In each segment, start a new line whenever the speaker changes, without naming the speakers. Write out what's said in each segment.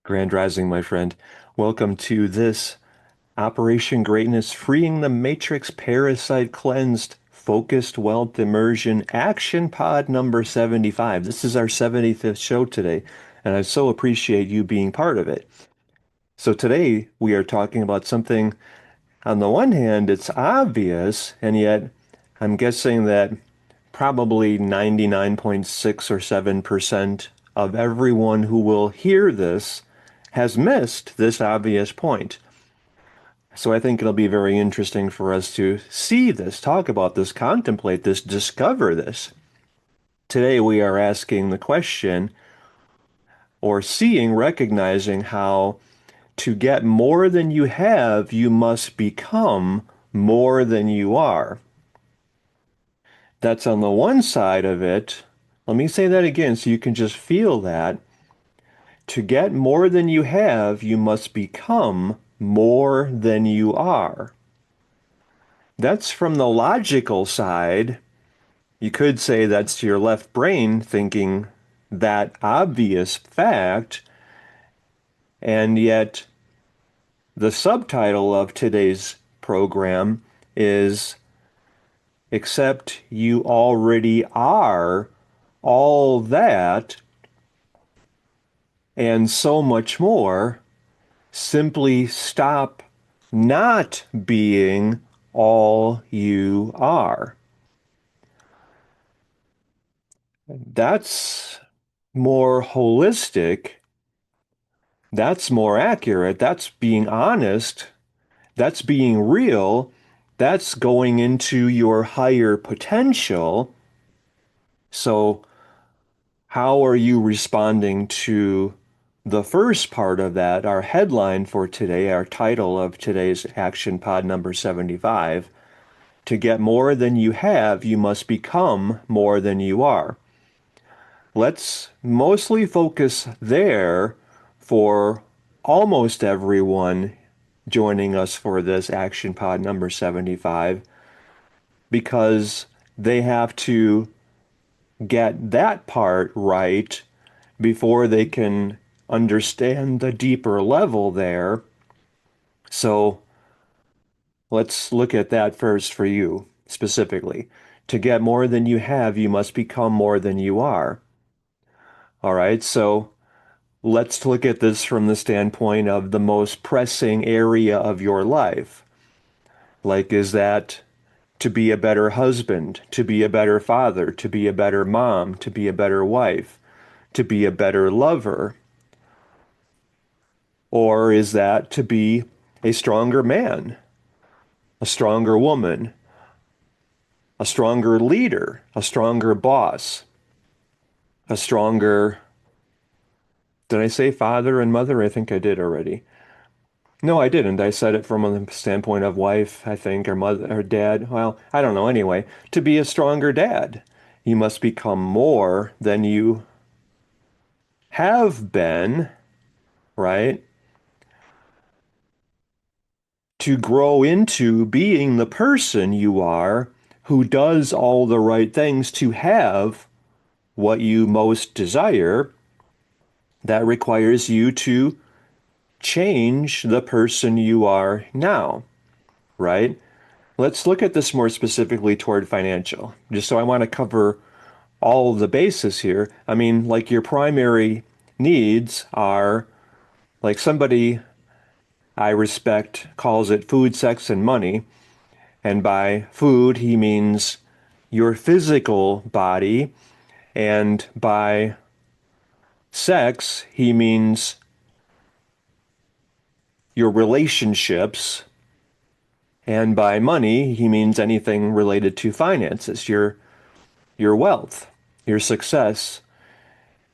Grand Rising, my friend. Welcome to this Operation Greatness Freeing the Matrix Parasite Cleansed Focused Wealth Immersion Action Pod number 75. This is our 75th show today, and I so appreciate you being part of it. So today we are talking about something, on the one hand, it's obvious, and yet I'm guessing that probably 99.6 or 7% of everyone who will hear this has missed this obvious point. So I think it'll be very interesting for us to see this, talk about this, contemplate this, discover this. Today we are asking the question, or seeing, recognizing how to get more than you have, you must become more than you are. That's on the one side of it. Let me say that again so you can just feel that. To get more than you have, you must become more than you are. That's from the logical side. You could say that's your left brain thinking that obvious fact, and yet the subtitle of today's program is Except You Already Are All That and So Much More. Simply stop not being all you are. That's more holistic. That's more accurate. That's being honest. That's being real. That's going into your higher potential. So, how are you responding to the first part of that? Our headline for today, our title of today's Action Pod number 75. To get more than you have, you must become more than you are. Let's mostly focus there for almost everyone joining us for this Action Pod number 75 because they have to get that part right before they can understand the deeper level there. So let's look at that first for you specifically. To get more than you have, you must become more than you are. All right, so let's look at this from the standpoint of the most pressing area of your life. Like, is that to be a better husband, to be a better father, to be a better mom, to be a better wife, to be a better lover? Or is that to be a stronger man, a stronger woman, a stronger leader, a stronger boss, a stronger, did I say father and mother? I think I did already. No, I didn't. I said it from a standpoint of wife, I think, or mother or dad. Well, I don't know. Anyway, to be a stronger dad, you must become more than you have been, right? To grow into being the person you are who does all the right things to have what you most desire, that requires you to change the person you are now, right? Let's look at this more specifically toward financial, just so I want to cover all of the bases here. I mean, like your primary needs are like somebody I respect calls it food, sex, and money. And by food, he means your physical body. And by sex, he means your relationships. And by money, he means anything related to finances, your wealth, your success,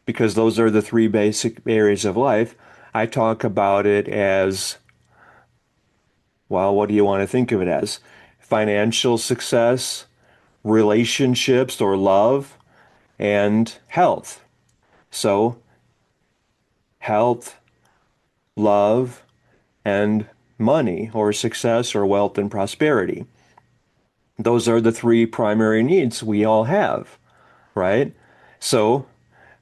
because those are the three basic areas of life. I talk about it as, well, what do you want to think of it as? Financial success, relationships or love, and health. So, health, love, and money or success or wealth and prosperity. Those are the three primary needs we all have, right? So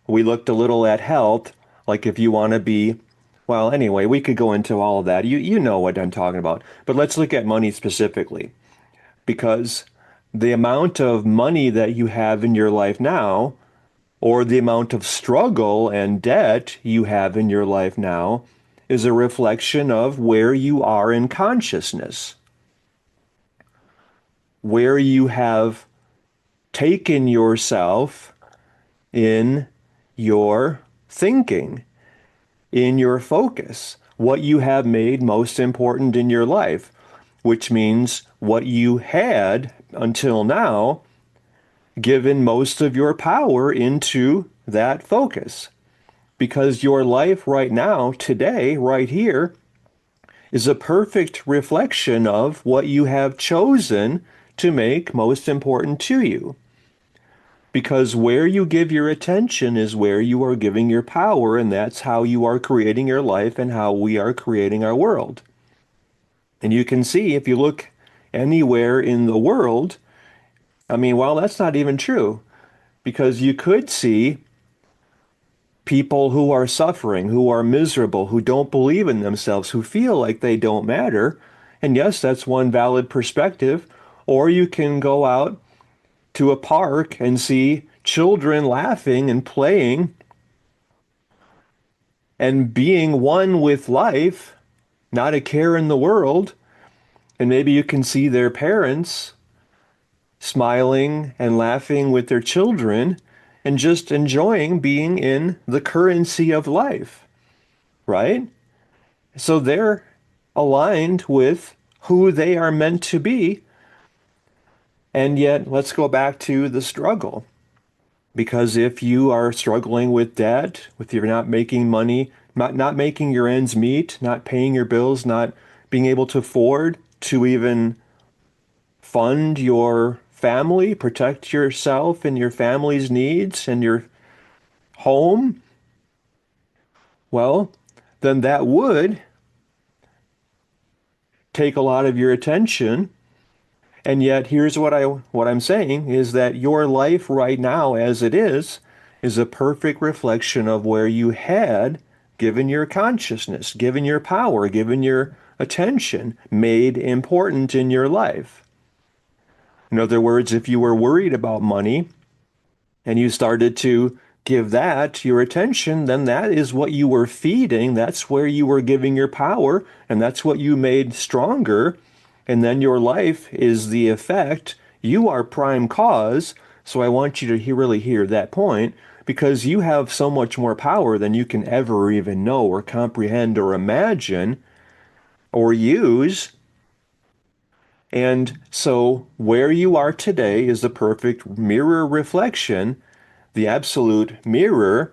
we looked a little at health, like if you want to be Well, anyway, we could go into all of that. You know what I'm talking about. But let's look at money specifically because the amount of money that you have in your life now, or the amount of struggle and debt you have in your life now, is a reflection of where you are in consciousness, where you have taken yourself in your thinking, in your focus, what you have made most important in your life, which means what you had until now given most of your power into that focus. Because your life right now, today, right here, is a perfect reflection of what you have chosen to make most important to you. Because where you give your attention is where you are giving your power, and that's how you are creating your life and how we are creating our world. And you can see if you look anywhere in the world, I mean, well, that's not even true because you could see people who are suffering, who are miserable, who don't believe in themselves, who feel like they don't matter. And yes, that's one valid perspective. Or you can go out to a park and see children laughing and playing and being one with life, not a care in the world. And maybe you can see their parents smiling and laughing with their children and just enjoying being in the currency of life, right? So they're aligned with who they are meant to be. And yet, let's go back to the struggle. Because if you are struggling with debt, if you're not making money, not making your ends meet, not paying your bills, not being able to afford to even fund your family, protect yourself and your family's needs and your home, well, then that would take a lot of your attention. And yet here's what I'm saying is that your life right now as it is a perfect reflection of where you had given your consciousness, given your power, given your attention, made important in your life. In other words, if you were worried about money and you started to give that your attention, then that is what you were feeding. That's where you were giving your power, and that's what you made stronger. And then your life is the effect. You are prime cause. So I want you to really hear that point because you have so much more power than you can ever even know or comprehend or imagine or use. And so where you are today is the perfect mirror reflection, the absolute mirror.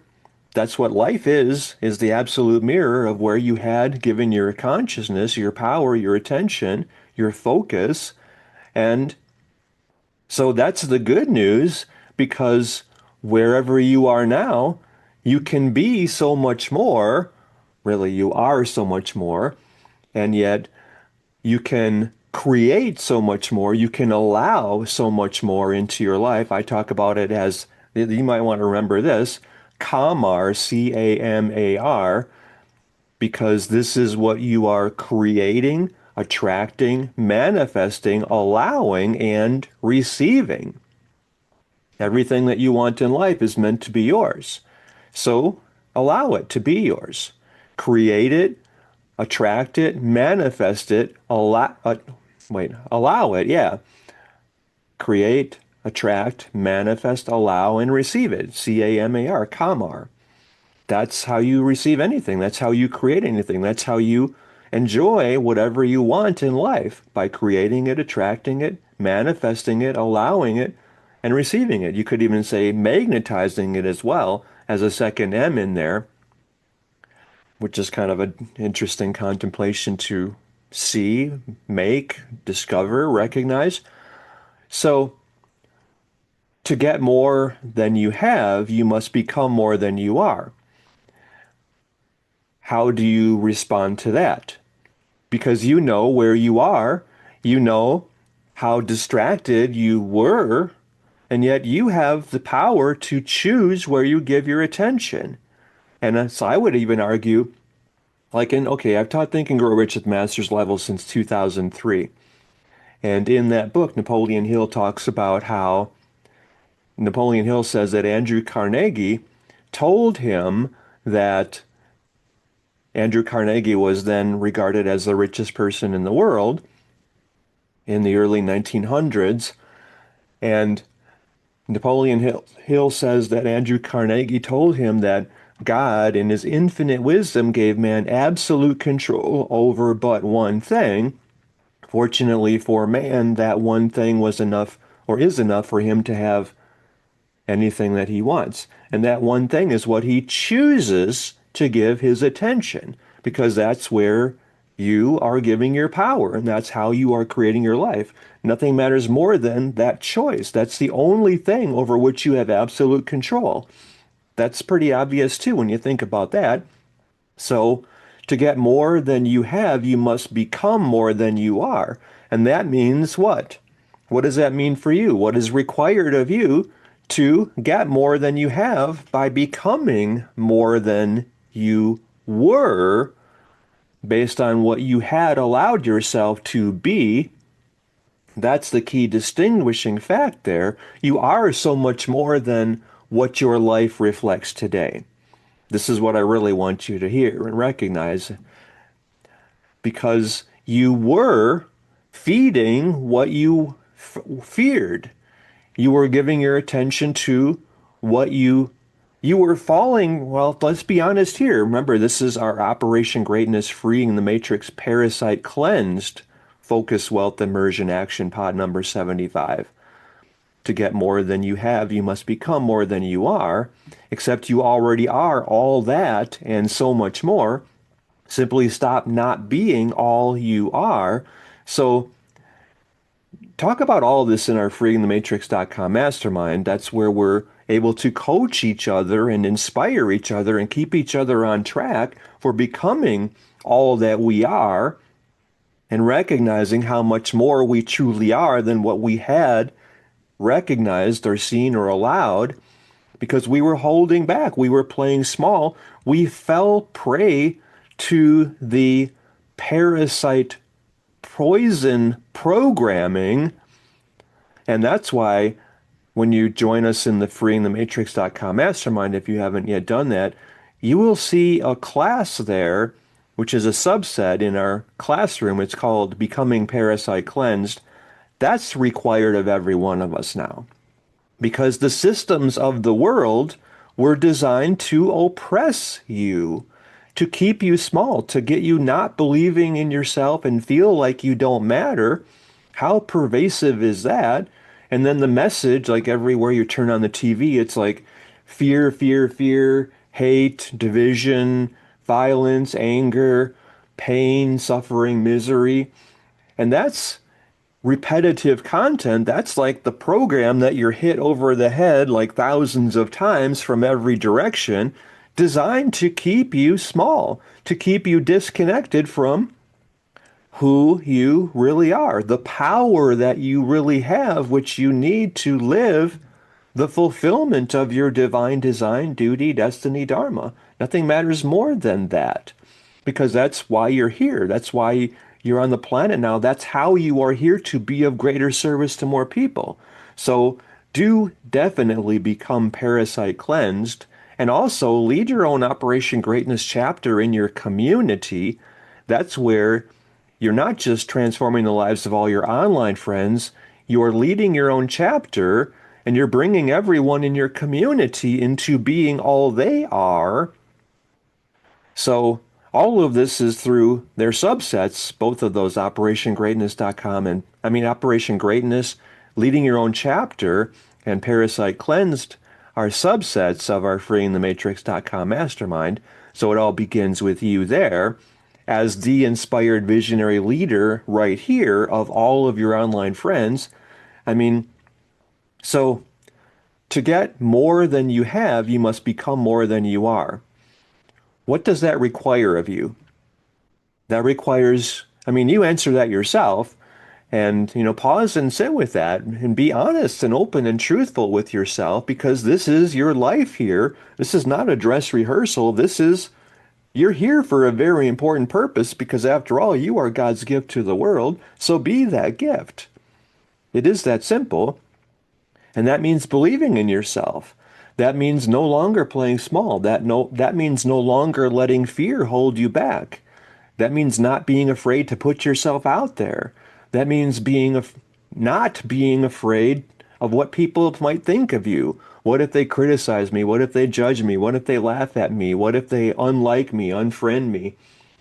That's what life is the absolute mirror of where you had given your consciousness, your power, your attention, your focus. And so that's the good news because wherever you are now, you can be so much more. Really, you are so much more. And yet you can create so much more. You can allow so much more into your life. I talk about it as, you might want to remember this, Camar, Camar, because this is what you are creating, attracting, manifesting, allowing, and receiving. Everything that you want in life is meant to be yours. So allow it to be yours. Create it, attract it, manifest it, allow it, yeah. Create, attract, manifest, allow, and receive it. Camar, Kamar. That's how you receive anything. That's how you create anything. That's how you enjoy whatever you want in life by creating it, attracting it, manifesting it, allowing it, and receiving it. You could even say magnetizing it as well as a second M in there, which is kind of an interesting contemplation to see, make, discover, recognize. So, to get more than you have, you must become more than you are. How do you respond to that? Because you know where you are, you know how distracted you were, and yet you have the power to choose where you give your attention. And so I would even argue okay, I've taught Think and Grow Rich at master's level since 2003. And in that book, Napoleon Hill talks about how Napoleon Hill says that Andrew Carnegie told him that Andrew Carnegie was then regarded as the richest person in the world in the early 1900s. And Hill says that Andrew Carnegie told him that God, in his infinite wisdom, gave man absolute control over but one thing. Fortunately for man, that one thing was enough or is enough for him to have anything that he wants. And that one thing is what he chooses to give his attention, because that's where you are giving your power and that's how you are creating your life. Nothing matters more than that choice. That's the only thing over which you have absolute control. That's pretty obvious too when you think about that. So, to get more than you have, you must become more than you are. And that means what? What does that mean for you? What is required of you to get more than you have by becoming more than you were based on what you had allowed yourself to be? That's the key distinguishing fact there. You are so much more than what your life reflects today. This is what I really want you to hear and recognize, because you were feeding what you feared. You were giving your attention to what you were falling. Well, let's be honest here. Remember, this is our Operation Greatness Freeing the Matrix Parasite Cleansed Focus Wealth Immersion Action Pod number 75. To get more than you have, you must become more than you are, except you already are all that and so much more. Simply stop not being all you are. So talk about all this in our freeingthematrix.com mastermind. That's where we're able to coach each other and inspire each other and keep each other on track for becoming all that we are and recognizing how much more we truly are than what we had recognized or seen or allowed, because we were holding back. We were playing small. We fell prey to the parasite poison programming. And that's why when you join us in the freeingthematrix.com mastermind, if you haven't yet done that, you will see a class there, which is a subset in our classroom. It's called Becoming Parasite Cleansed. That's required of every one of us now, because the systems of the world were designed to oppress you, to keep you small, to get you not believing in yourself and feel like you don't matter. How pervasive is that? And then the message, like everywhere you turn on the TV, it's like fear, fear, fear, hate, division, violence, anger, pain, suffering, misery. And that's repetitive content. That's like the program that you're hit over the head like thousands of times from every direction, designed to keep you small, to keep you disconnected from who you really are, the power that you really have, which you need to live the fulfillment of your divine design, duty, destiny, dharma. Nothing matters more than that, because that's why you're here. That's why you're on the planet now. That's how you are here, to be of greater service to more people. So do definitely become parasite cleansed, and also lead your own Operation Greatness chapter in your community. That's where you're not just transforming the lives of all your online friends, you're leading your own chapter, and you're bringing everyone in your community into being all they are. So all of this is through their subsets, both of those, OperationGreatness.com and Operation Greatness, leading your own chapter, and Parasite Cleansed are subsets of our freeingthematrix.com mastermind. So it all begins with you there as the inspired visionary leader right here of all of your online friends. So to get more than you have, you must become more than you are. What does that require of you? That requires, you answer that yourself, and, pause and sit with that and be honest and open and truthful with yourself, because this is your life here. This is not a dress rehearsal. This is You're here for a very important purpose because after all, you are God's gift to the world. So be that gift. It is that simple. And that means believing in yourself. That means no longer playing small. That means no longer letting fear hold you back. That means not being afraid to put yourself out there. That means not being afraid of what people might think of you. What if they criticize me? What if they judge me? What if they laugh at me? What if they unlike me, unfriend me,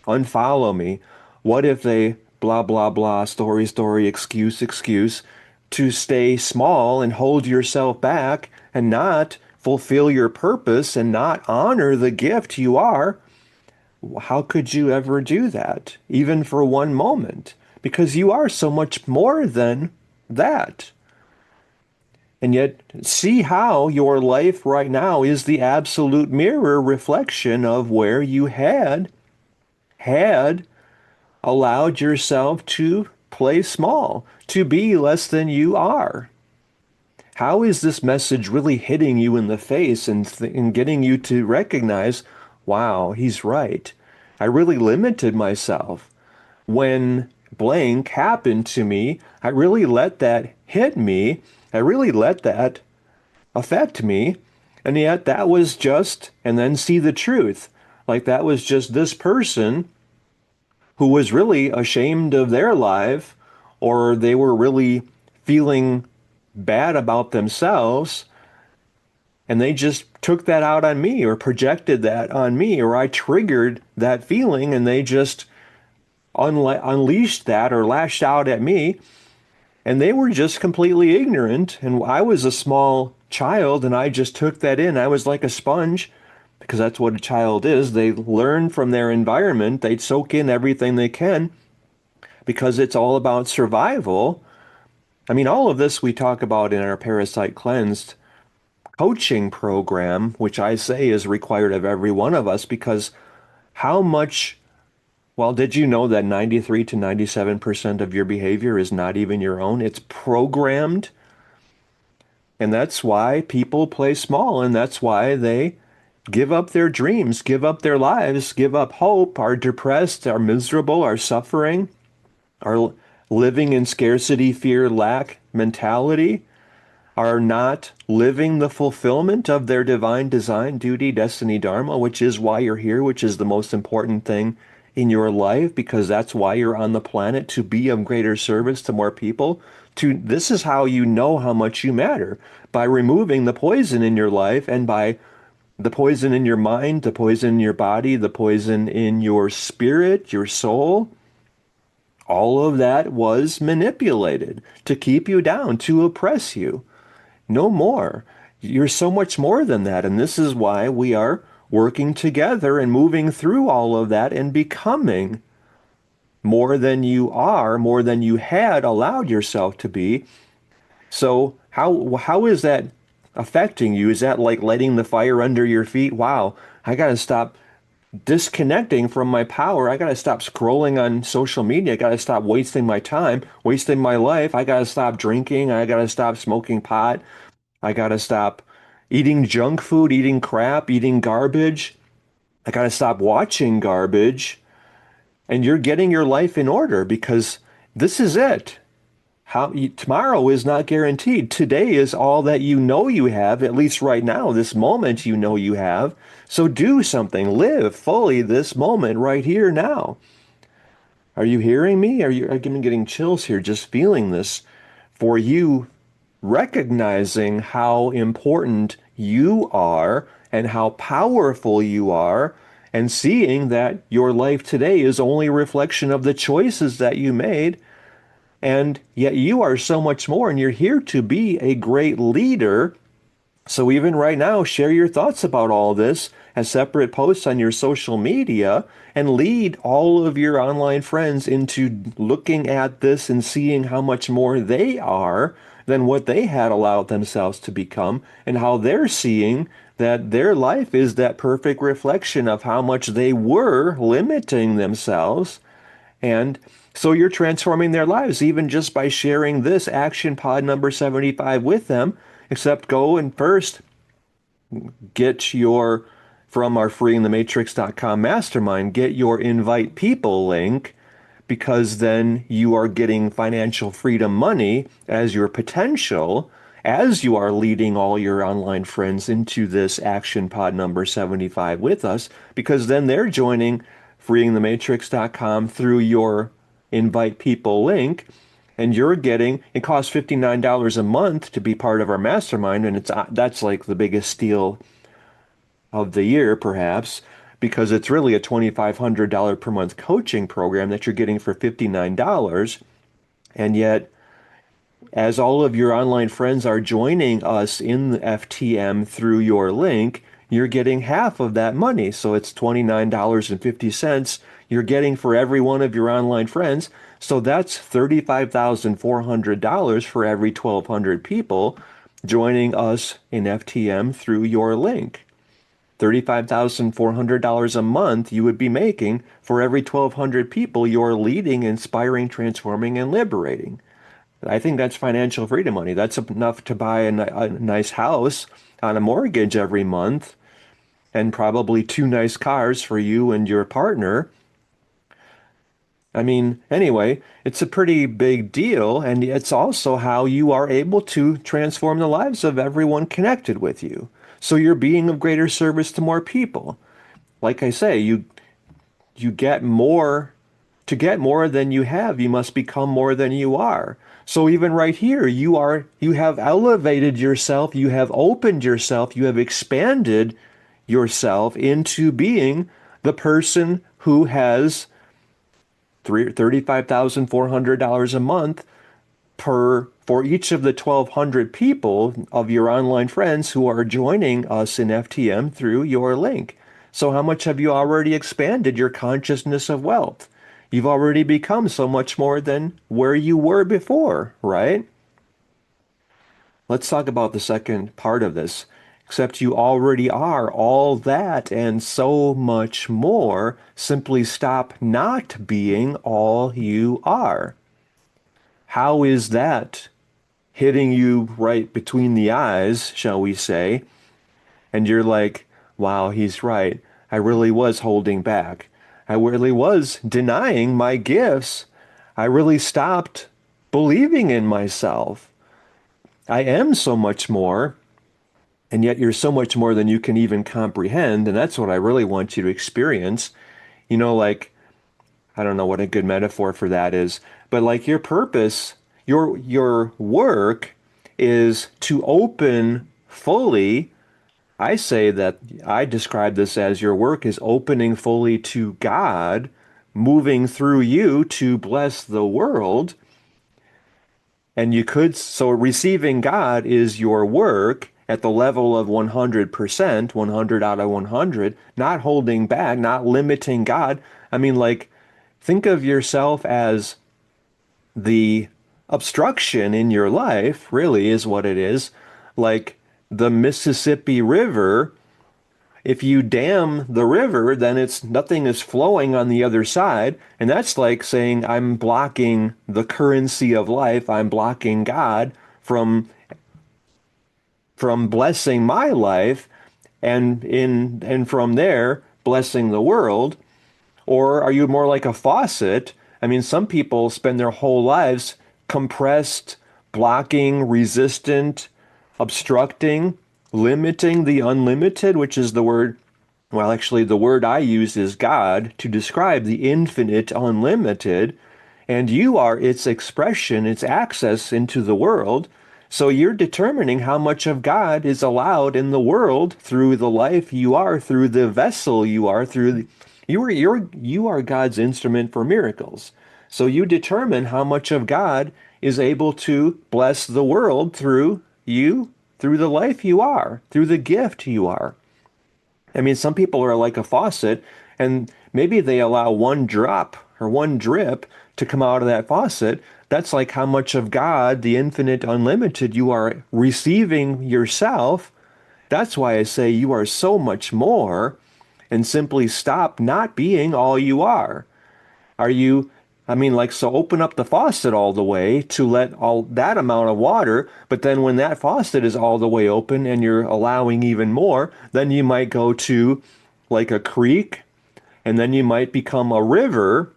unfollow me? What if they blah, blah, blah, story, story, excuse, excuse, to stay small and hold yourself back and not fulfill your purpose and not honor the gift you are? How could you ever do that, even for one moment? Because you are so much more than that. And yet, see how your life right now is the absolute mirror reflection of where you had allowed yourself to play small, to be less than you are. How is this message really hitting you in the face and getting you to recognize, wow, he's right. I really limited myself. When blank happened to me, I really let that hit me. I really let that affect me. And yet that was just, and then see the truth. Like that was just this person who was really ashamed of their life, or they were really feeling bad about themselves, and they just took that out on me or projected that on me, or I triggered that feeling and they just unleashed that or lashed out at me, and they were just completely ignorant. And I was a small child and I just took that in. I was like a sponge because that's what a child is. They learn from their environment, they soak in everything they can because it's all about survival. I mean, all of this we talk about in our Parasite Cleansed coaching program, which I say is required of every one of us because how much, well, did you know that 93 to 97% of your behavior is not even your own? It's programmed. And that's why people play small, and that's why they give up their dreams, give up their lives, give up hope, are depressed, are miserable, are suffering, are living in scarcity, fear, lack mentality, are not living the fulfillment of their divine design, duty, destiny, dharma, which is why you're here, which is the most important thing in your life, because that's why you're on the planet, to be of greater service to more people. This is how you know how much you matter, by removing the poison in your life and by the poison in your mind, the poison in your body, the poison in your spirit, your soul. All of that was manipulated to keep you down, to oppress you. No more. You're so much more than that. And this is why we are working together and moving through all of that and becoming more than you are, more than you had allowed yourself to be. So how is that affecting you? Is that like letting the fire under your feet? Wow, I got to stop disconnecting from my power. I got to stop scrolling on social media. I got to stop wasting my time, wasting my life. I got to stop drinking. I got to stop smoking pot. I got to stop eating junk food, eating crap, eating garbage. I got to stop watching garbage. And you're getting your life in order because this is it. Tomorrow is not guaranteed. Today is all that you know you have, at least right now, this moment you know you have. So do something. Live fully this moment right here now. Are you hearing me? I'm getting chills here just feeling this for you, recognizing how important you are and how powerful you are, and seeing that your life today is only a reflection of the choices that you made. And yet you are so much more, and you're here to be a great leader. So even right now, share your thoughts about all this as separate posts on your social media and lead all of your online friends into looking at this and seeing how much more they are than what they had allowed themselves to become, and how they're seeing that their life is that perfect reflection of how much they were limiting themselves. And so you're transforming their lives even just by sharing this action pod number 75 with them, except go and first get your from our freeingthematrix.com mastermind, get your invite people link because then you are getting financial freedom money as your potential as you are leading all your online friends into this action pod number 75 with us, because then they're joining freeingthematrix.com through your invite people link. And you're getting, it costs $59 a month to be part of our mastermind, and that's like the biggest steal of the year, perhaps, because it's really a $2,500 per month coaching program that you're getting for $59. And yet, as all of your online friends are joining us in the FTM through your link, you're getting half of that money. So it's $29.50 you're getting for every one of your online friends. So that's $35,400 for every 1,200 people joining us in FTM through your link. $35,400 a month you would be making for every 1,200 people you're leading, inspiring, transforming, and liberating. I think that's financial freedom money. That's enough to buy a nice house on a mortgage every month and probably two nice cars for you and your partner. I mean, anyway, it's a pretty big deal, and it's also how you are able to transform the lives of everyone connected with you. So you're being of greater service to more people. Like I say, you get more. To get more than you have, you must become more than you are. So even right here, you have elevated yourself, you have opened yourself, you have expanded yourself into being the person who has $35,400 a month per for each of the 1,200 people of your online friends who are joining us in FTM through your link. So how much have you already expanded your consciousness of wealth? You've already become so much more than where you were before, right? Let's talk about the second part of this. Except you already are all that and so much more. Simply stop not being all you are. How is that hitting you right between the eyes, shall we say? And you're like, wow, he's right. I really was holding back. I really was denying my gifts. I really stopped believing in myself. I am so much more, and yet you're so much more than you can even comprehend. And that's what I really want you to experience. You know, like, I don't know what a good metaphor for that is, but like your purpose, your work is to open fully. I say that I describe this as your work is opening fully to God, moving through you to bless the world. And you could, so receiving God is your work at the level of 100%, 100 out of 100, not holding back, not limiting God. I mean, like, think of yourself as the obstruction in your life, really, is what it is. Like the Mississippi River, if you dam the river, then it's nothing is flowing on the other side. And that's like saying I'm blocking the currency of life. I'm blocking God from blessing my life and from there blessing the world. Or are you more like a faucet? I mean, some people spend their whole lives compressed, blocking, resistant, obstructing, limiting the unlimited, which is the word, well, actually, the word I use is God to describe the infinite, unlimited, and you are its expression, its access into the world. So you're determining how much of God is allowed in the world through the life you are, through the vessel you are, you are God's instrument for miracles. So you determine how much of God is able to bless the world through you, through the life you are, through the gift you are. I mean, some people are like a faucet, and maybe they allow one drop or one drip to come out of that faucet. That's like how much of God, the infinite, unlimited, you are receiving yourself. That's why I say you are so much more, and simply stop not being all you are. Are you, I mean, like, so open up the faucet all the way to let all that amount of water, but then when that faucet is all the way open and you're allowing even more, then you might go to like a creek, and then you might become a river,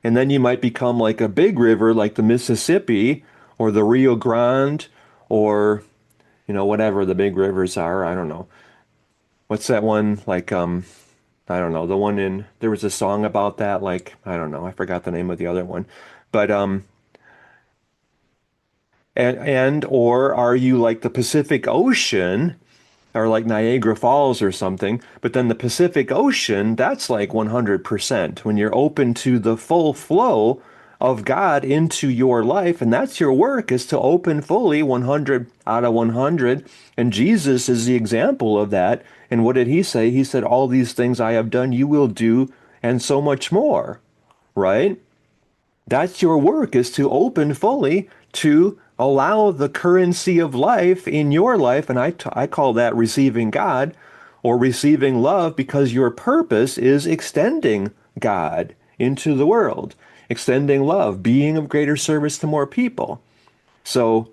and then you might become like a big river like the Mississippi or the Rio Grande or, whatever the big rivers are. I don't know. What's that one like I don't know. The one in there was a song about that like I don't know. I forgot the name of the other one. But and or are you like the Pacific Ocean or like Niagara Falls or something? But then the Pacific Ocean, that's like 100% when you're open to the full flow of God into your life. And that's your work is to open fully 100 out of 100. And Jesus is the example of that. And what did he say? He said, all these things I have done, you will do, and so much more, right? That's your work is to open fully to allow the currency of life in your life. And I call that receiving God or receiving love because your purpose is extending God into the world, extending love, being of greater service to more people. So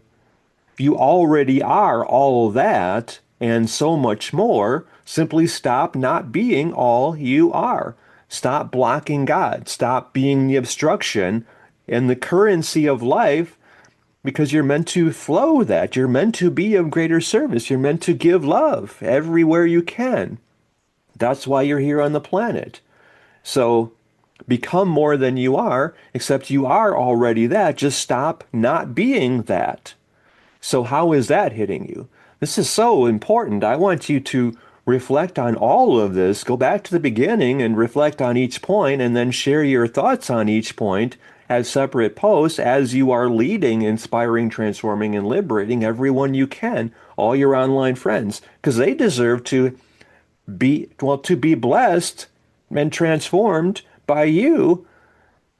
you already are all that and so much more. Simply stop not being all you are. Stop blocking God. Stop being the obstruction and the currency of life because you're meant to flow that. You're meant to be of greater service. You're meant to give love everywhere you can. That's why you're here on the planet. So become more than you are, except you are already that. Just stop not being that. So how is that hitting you? This is so important. I want you to reflect on all of this. Go back to the beginning and reflect on each point and then share your thoughts on each point as separate posts as you are leading, inspiring, transforming, and liberating everyone you can, all your online friends, because they deserve to be blessed and transformed by you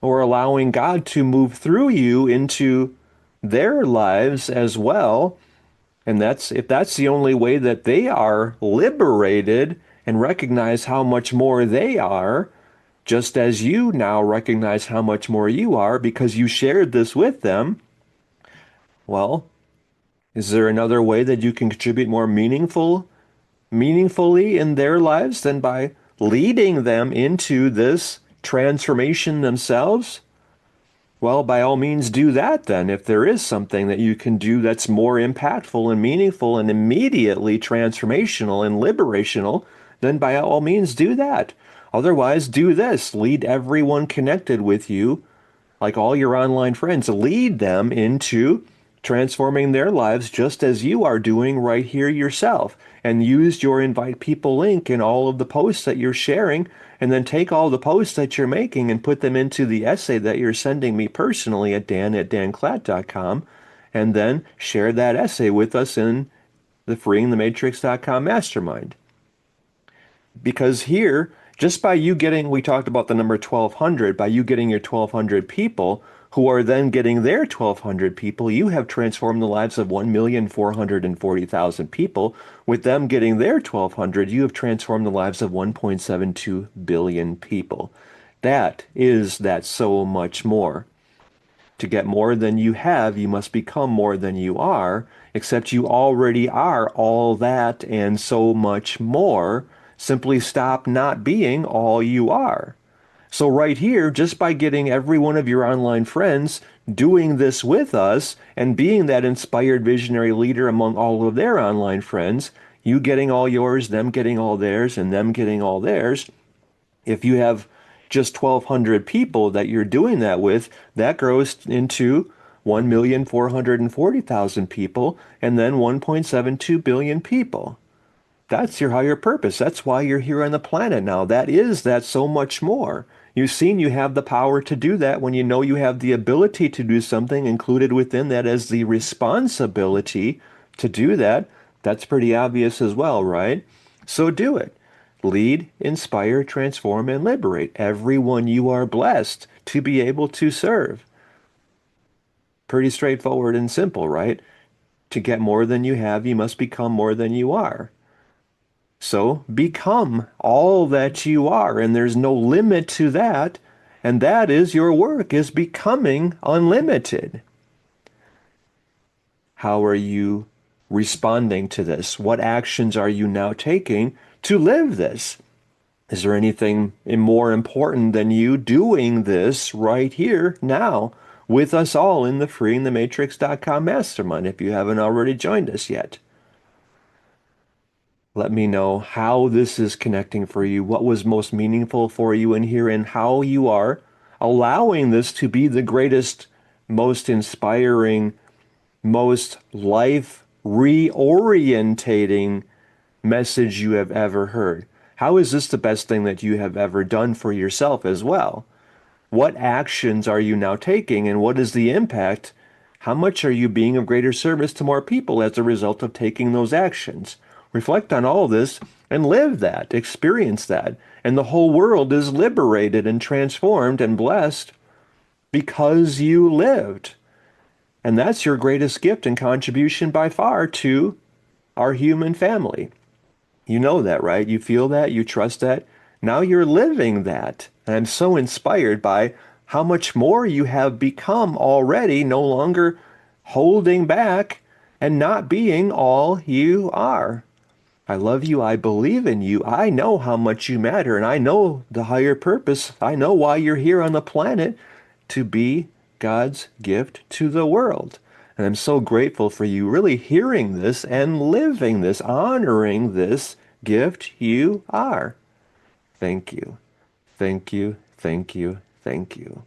or allowing God to move through you into their lives as well. And that's if that's the only way that they are liberated and recognize how much more they are, just as you now recognize how much more you are because you shared this with them. Well, is there another way that you can contribute more meaningfully in their lives than by leading them into this transformation themselves? Well, by all means, do that then. If there is something that you can do that's more impactful and meaningful and immediately transformational and liberational, then by all means, do that. Otherwise, do this. Lead everyone connected with you, like all your online friends, lead them into transforming their lives just as you are doing right here yourself. And use your invite people link in all of the posts that you're sharing, and then take all the posts that you're making and put them into the essay that you're sending me personally at dan@danclatt.com, and then share that essay with us in the freeingthematrix.com mastermind. Because here, just by you getting, we talked about the number 1200, by you getting your 1200 people who are then getting their 1200 people, you have transformed the lives of 1,440,000 people. With them getting their 1200, you have transformed the lives of 1.72 billion people. That's so much more. To get more than you have, you must become more than you are, except you already are all that and so much more. Simply stop not being all you are. So, right here, just by getting every one of your online friends doing this with us and being that inspired visionary leader among all of their online friends, you getting all yours, them getting all theirs, and them getting all theirs, if you have just 1,200 people that you're doing that with, that grows into 1,440,000 people and then 1.72 billion people. That's your higher purpose. That's why you're here on the planet now. That's so much more. You've seen you have the power to do that when you know you have the ability to do something included within that as the responsibility to do that. That's pretty obvious as well, right? So do it. Lead, inspire, transform, and liberate everyone you are blessed to be able to serve. Pretty straightforward and simple, right? To get more than you have, you must become more than you are. So become all that you are, and there's no limit to that. And that is your work, is becoming unlimited. How are you responding to this? What actions are you now taking to live this? Is there anything more important than you doing this right here now with us all in the freeingthematrix.com mastermind if you haven't already joined us yet? Let me know how this is connecting for you, what was most meaningful for you in here, and how you are allowing this to be the greatest, most inspiring, most life reorientating message you have ever heard. How is this the best thing that you have ever done for yourself as well? What actions are you now taking, and what is the impact? How much are you being of greater service to more people as a result of taking those actions? Reflect on all this and live that, experience that. And the whole world is liberated and transformed and blessed because you lived. And that's your greatest gift and contribution by far to our human family. You know that, right? You feel that, you trust that. Now you're living that. And I'm so inspired by how much more you have become already, no longer holding back and not being all you are. I love you. I believe in you. I know how much you matter, and I know the higher purpose. I know why you're here on the planet to be God's gift to the world. And I'm so grateful for you really hearing this and living this, honoring this gift you are. Thank you. Thank you. Thank you. Thank you.